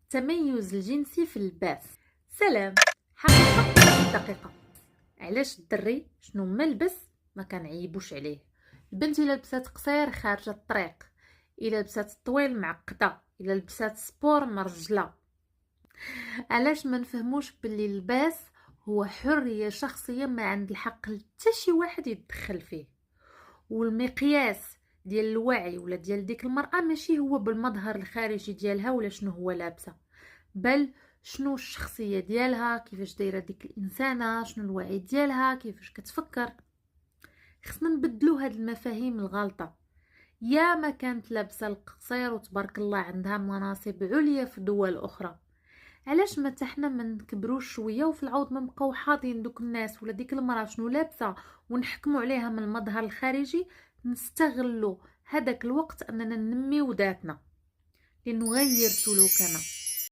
التميز الجنسي في اللباس. سلام. حقيقة دقيقة. علاش الدري شنو ما لبس ما كنعيبوش عليه؟ البنت الا لبسات قصير خارجه الطريق، الا لبسات طويل معقده، الا لبسات سبور مرجله. علاش ما نفهموش باللي اللباس هو حريه شخصيه ما عند الحق حتى شي واحد يتدخل فيه، والمقياس ديال الوعي ولا ديال ديك المرأة ماشي هو بالمظهر الخارجي ديالها ولا شنو هو لابسه، بل شنو الشخصيه ديالها، كيفاش دايره ديك الانسانه، شنو الوعي ديالها، كيفاش كتفكر. خصنا نبدلو هاد المفاهيم الغلطه. يا ما كانت لابسه القصير وتبارك الله عندها مناصب عليا في دول اخرى، علاش ما حنا ما نكبروش شويه وفي العوض ما نبقاو حاضين دوك الناس ولا ديك المراه شنو لابسه ونحكموا عليها من المظهر الخارجي؟ نستغلوا هذاك الوقت اننا ننميو ذاتنا لنغير سلوكنا.